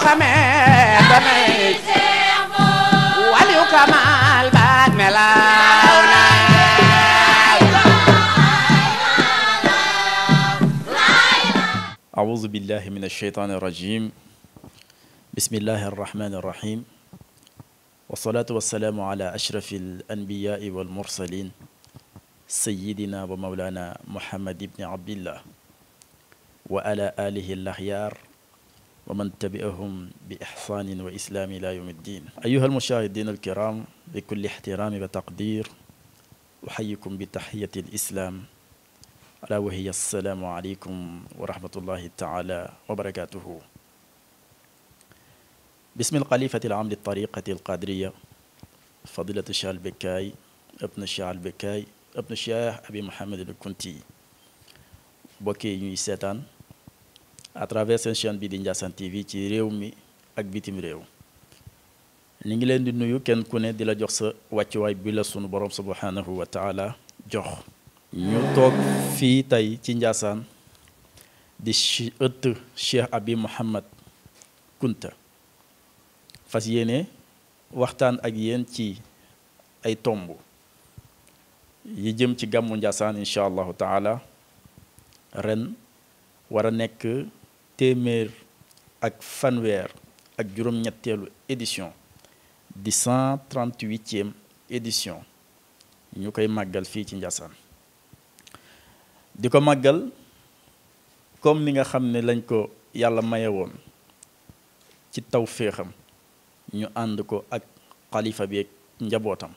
xamee danay waliyu kamal baat melaw na أعوذ بالله من الشيطان الرجيم بسم الله الرحمن الرحيم والصلاة والسلام على أشرف الأنبياء والمرسلين سيدنا ومولانا محمد بن عبد الله وعلى آله الأخيار ومن تبعهم بإحسان وإسلام إلى يوم الدين. أيها المشاهدين الكرام بكل احترام وتقدير أحييكم بتحية الإسلام ألا وهي السلام عليكم ورحمة الله تعالى وبركاته. باسم الخليفة العام للطريقة القادرية فضيلة الشيخ البكاي ابن الشيخ البكاي ابن الشيخ أبي محمد الكنتي bokki ñuy seetaan à travers seen chaîne bi di Ndiassane TV ci réew mi ak bitim réew ni ngi leen di nuyu kenn ku ne di la jox sa wàccuwaay bi la sunu borom subhanahu wa taala jox. ñu toog fii tey ci Ndiassane di ëtt Cheikh Abi Mouhamad Kunta fas yéene waxtaan ak yéen ci ay tomb yi jëm ci gàmmu Ndiassane incha allahu taala ren war a nekk téeméer ak fanweer ak juróom-ñetteelu édition di 138e édition ñu koy màggal fii ci Ndiassane di ko màggal comme ni nga xam ne lañ ko yàlla maye woon ci taw féexam ñu ànd ko ak xalifa bi ak njabootam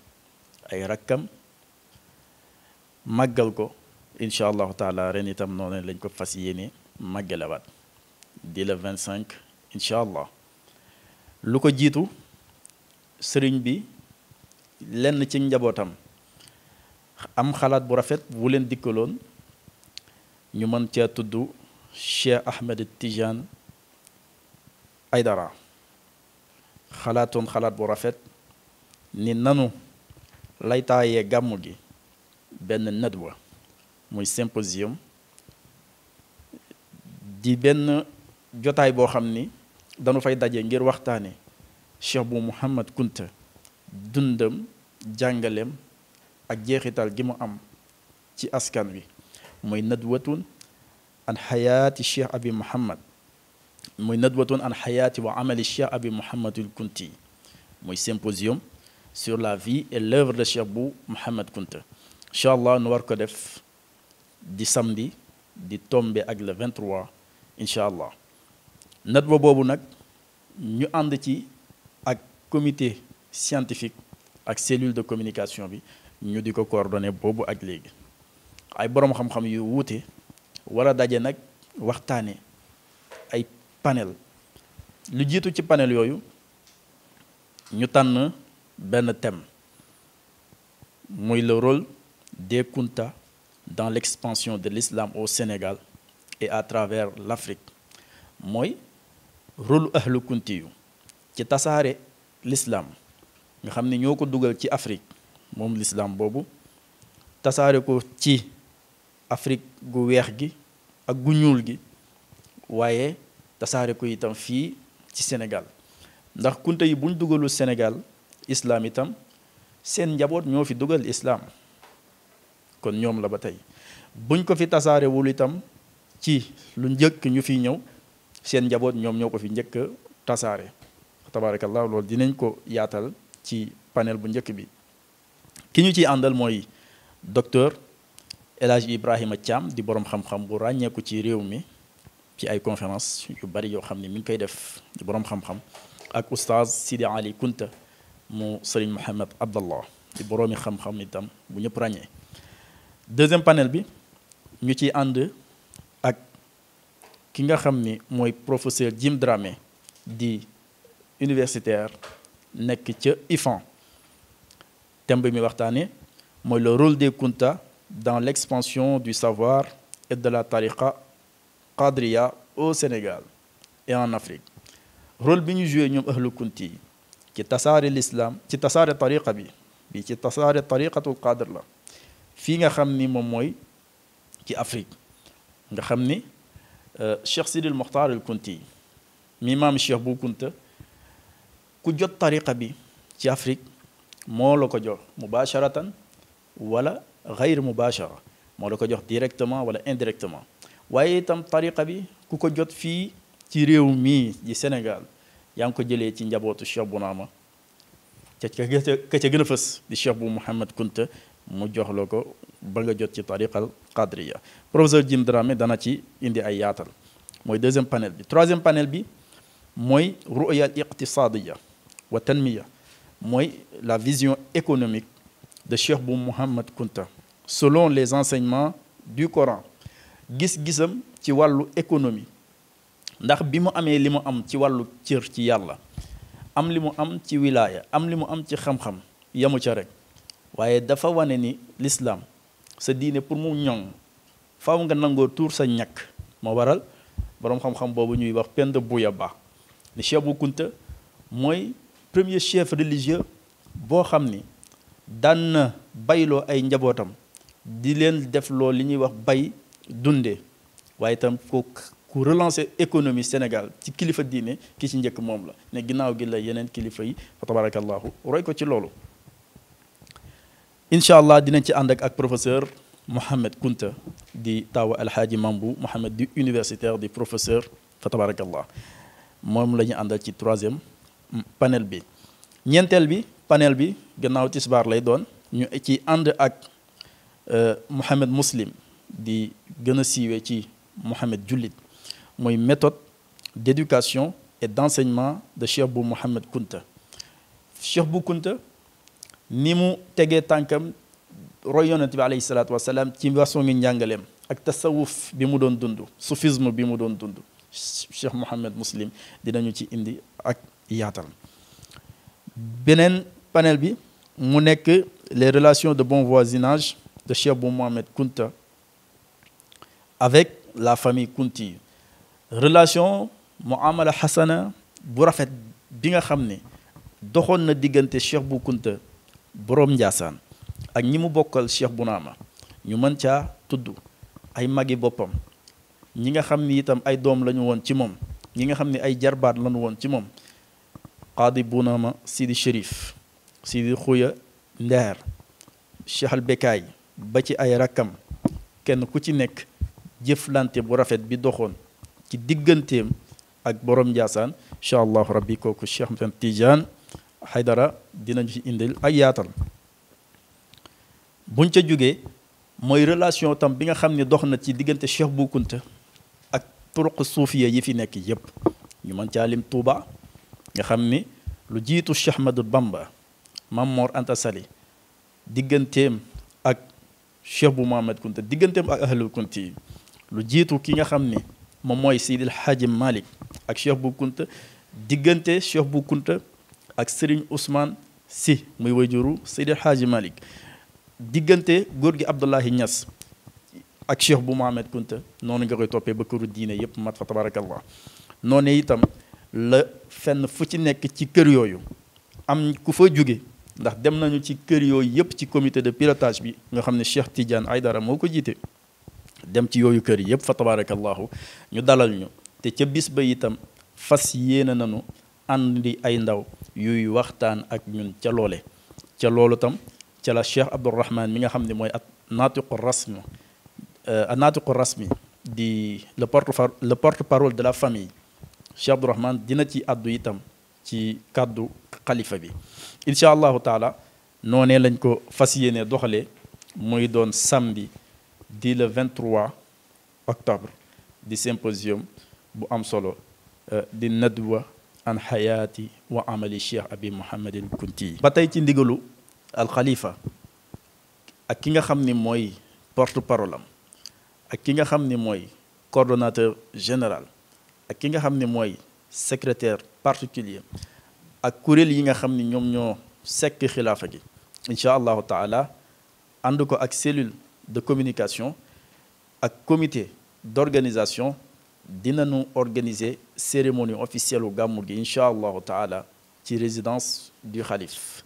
ay rakkam màggal ko incha allahu taala ren itam noonu lañ ko fas yéene màggalewaat di le 25 incha allah. lu ko jiitu sëriñ bi lenn ci njabootam am xalaat bu rafet bu leen dikkaloon ñu mën cee tudd Cheikh Ahmed Tidiane Aydara xalaatoon xalaat bu rafet ni nanu lay taayee gàmmu gi benn nadwa muy symposium di benn jotaay boo xam ni dañu fay daje ngir waxtaane Cheikh bu Mouhamad Kunta dundam jàngaleem ak jeexital gi mu am ci askan wi muy nadwatun an xayaati Cheikh Abi Mouhamad muy nadwatun an xayaati wa amali Cheikh Abi Mouhamadul Kunti muy symposium sur la vie et l'œuvre de Cheikh bu Mouhamad Kunta incha allah nu war ko def di samedi di tombe ak le 23 incha allah. nadwa boobu nag ñu ànd ci ak comité scientifique ak cellule de communication bi ñu di ko coordonné boobu ak léegi ay boroom xam-xam yu wuute war a daje nag waxtaane ay panel lu jiitu ci panel yooyu ñu tànn benn thème muy le rôle des Kunta dans l'expansion de l'islam au Sénégal et à travers l'Afrique mooy rôle ahlu kunti yu ci tasaare l'islam nga xam ne ñoo ko dugal ci Afrique moom l'islam boobu tasaare ko ci Afrique gu weex gi ak gu ñuul gi waaye tasaare ko itam fii ci Sénégal ndax kunta yi buñ dugalul Sénégal islam itam seen njaboot ñoo fi dugal islam kon ñoom la ba tey buñ ko fi tasaarewul itam ci lu njëkk ñu fi ñëw seen njaboot ñoom ñoo ko fi njëkk tasaare tabarakallah loolu dinañ ko yaatal ci panel bu njëkk bi ki ñu ciy àndal mooy docteur El Hadj Ibrahima Thiam di borom xam-xam bu ràññeeku ci réew mi ci ay conférence yu bari yoo xam ne mi ngi koy def di borom xam-xam ak oustaz Sidi Ali Kunta mu Serigne Mohamed Abdallah di boroomi xam-xam itam bu ñëpp ràññee. deuxième panel bi ñu ciy ànd ak ki nga xam ni mooy professeur Jim Dramé di universitaire nekk ca IFAN thème bi mi waxtaane mooy le rôle des Kunta dans l'expansion du savoir et de la tariqa qadriya au Sénégal et en Afrique rôle bi ñu joué ñoom ahlu kunti yi ci tasaare l'islam ci tasaare tariqa bi ci tasaare tariqatul qadr la fii nga xam ni moom mooy ci Afrique nga xam ni Cheikh Sidil Mokhtar al Kunti mi maam Cheikh Bou Kounta ku jot tariqa bi ci Afrique moo la ko jox mubasharatan wala gayr mubashara moo la ko jox directement wala indirectement waaye itam tariqa bi ku ko jot fii ci réew mii di Sénégal yaa ngi ko jëlee ci njabootu Cheikh Bounama ka ca gën a fës di Cheikh Bou Mouhamed Kounta mu jox la ko ba nga jot ci tariqal qadriya. Professeur Jim Dramé dana ci indi ay yaatal mooy deuxième panel bi. Troisième panel bi mooy ru'ya al iqtisadiya wa tanmiya mooy la vision économique de Cheikh Bou Mouhamed Kounta selon les enseignements du Coran. Gis-gisam ci wàllu économie ndax bi mu amee li mu am ci wàllu cër ci yàlla am li mu am ci wilaaya am li mu am ci xam-xam yamu ca rek waaye dafa wane ni l'islam sa diine pour mu ñoŋ faaw nga nangoo tuur sa ñàkk moo waral boroom xam-xam boobu ñuy wax Penda Bouya Ba ni Cheikh Bou Kounta mooy premier chef religieux boo xam ni daan na bayloo ay njabootam di leen def loo li ñuy wax bay dundee waaye itam ku relancer économie Sénégal ci kilifa diine ki ci njëkk moom la ne ginnaaw gi la yeneen kilifa yi fa tabarakallahu roy ko ci loolu. incha allah dinañ ci ànd ak professeur Mouhamed Kounta di taawa alhaaji Mambou Mouhamed di universitaire di professeur fa tabarakallah moom la ñu àndal ci troisième panel bi. ñeenteel bi panel bi gannaaw tisbaar lay doon ñu ci ànd ak Mouhamed Muslim di gën a siiwee ci Mouhamed Jullit mooy méthode d'éducation et d'enseignement de Cheikh Bou Mouhamed Kounta. Cheikh Bou Kounta ni mu tegee tànkam roy yonent bi alayhi salaatu wasalaam ci façon ngi njàngaleem ak tasawuf bi mu doon dund soufisme bi mu doon dund Cheikh Mouhamed Muslim dinañu ci indi ak yaatal. beneen panel bi mu nekk les relations de bon voisinage de Cheikh Bou Mouhamed Kounta avec la famille Kounti. relation muamala xasana bu rafet bi nga xam ne doxoon na diggante Cheikh Bou Kounta boroom Njaasaan ak ñi mu bokkal Cheikh Bounama ñu mën caa tudd ay magi boppam ñi nga xam ni itam ay doom lañu woon ci moom ñi nga xam ne ay jarbaat lañu woon ci moom Qaadi Bounama Sidi Chérif Sidi Xuya Ndeer Cheikh al Bekaay ba ci ay rakkam kenn ku ci nekk jëflante bu rafet bi doxoon ci digganteem ak borom Njaasaan incha allahu rabbi kooku Cheikh Ahmed Tidiane Haydara dinañu ci indil ay yaatal. buñ ca jógee mooy relation tam bi nga xam ne dox na ci diggante Cheikh Bou Kounta ak turuq suufiya yi fi nekk yépp ñu mën caa lim Touba nga xam ni lu jiitu Cheikh Ahmadou Bamba Mam Mor Anta Sali digganteem ak Cheikh Bou Mouhamed Kounta digganteem ak ahlul Kounti yi lu jiitu ki nga xam ni moom mooy Seydil Hadji Malick ak Cheikh Bou Kounta diggante Cheikh Bou Kounta ak Serigne Ousmane Sy muy wayjuru Seydil Hadji Malick diggante góor gi Abdoulahi Niass ak Cheikh Bou Mouhamed Kounta noonu nga koy toppee ba këru diine yépp mat fa tabarakallah noonu itam la fenn fu ci nekk ci kër yooyu am ku fa jóge ndax dem nañu ci kër yooyu yépp ci comité de pilotage bi nga xam ne Cheikh Tidiane Aydara moo ko jiite dem ci yooyu kër yépp fa tabarakallahu ñu dalal ñu te ca bis ba itam fas yéene nañu andi ay ndaw yuy waxtaan ak ñun ca loole ca loolu tam ca la Cheikh Abdourahman mi nga xam ne mooy at naatiqu rasmi di le porte-parole de la famille Cheikh Abdourahman dina ci addu itam ci kàddu xalifa bi incha allahu taala noonee lañ ko fas yéene doxalee muy doon samedi di le 23 octobre di symposium bu am solo di nadwa an xayaati wa amali Cheikh Abi Mouhamed Kounti ba tey ci ndigalu al xalifa ak ki nga xam ni mooy porte-parole am ak ki nga xam ni mooy coordonnateur général ak ki nga xam ni mooy secrétaire particulier ak kuréel yi nga xam ni ñoom ñoo sekk xilaafa gi incha allahu taala ànd ko ak cellule de communication ak comité d'organisation dinañu organiser cérémonie officielle u gàmmu gi incha allahu taala ci résidence du xalif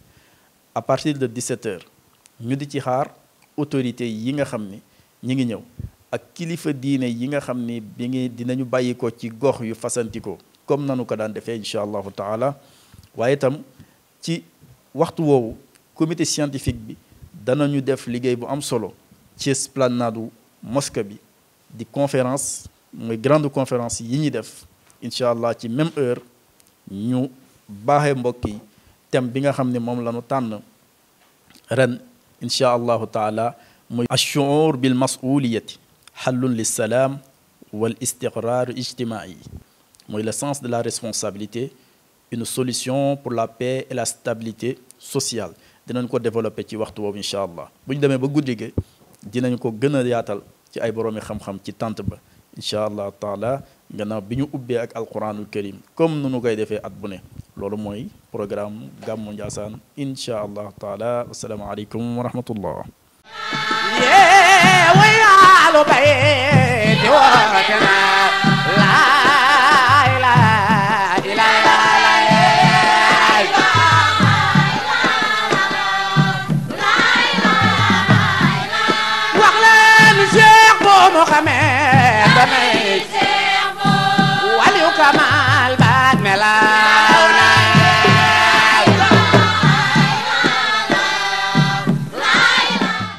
à partir de 17h ñu di ci xaar autorités yi nga xam ni ñi ngi ñëw ak kilifa diine yi nga xam ni bi ngi dinañu bàyyi ko ci gox yu fasantikoo comme nanu ko daan defee incha allahu taala. waaye itam ci waxtu woowu comité scientifique bi danañu def liggéey bu am solo ci esplanade mosquée bi di conférence mooy grande conférence yi ñuy def incha allah ci même heure ñu baaxee mbokk yi thème bi nga xam ne moom la ñu tànn ren incha allahu taala muy ashuur bil masuliyati xallun lissalaam wal istiqrar ijtimaai mooy le sens de la responsabilité, une solution pour la paix et la stabilité sociale. dinañ ko développer ci waxtu boobu incha allah bu ñu demee ba guddi gi dinañ ko gën a yaatal ci ay boroomi xam-xam ci tant ba incha allah taala gannaaw bi ñu ubbee ak alquranul karim comme nu nu koy defee at bu ne loolu mooy programme gàmmu Njaasaan incha allah taala asalaamaaleykum wa rahmatullah. yee wayalu bay di wootena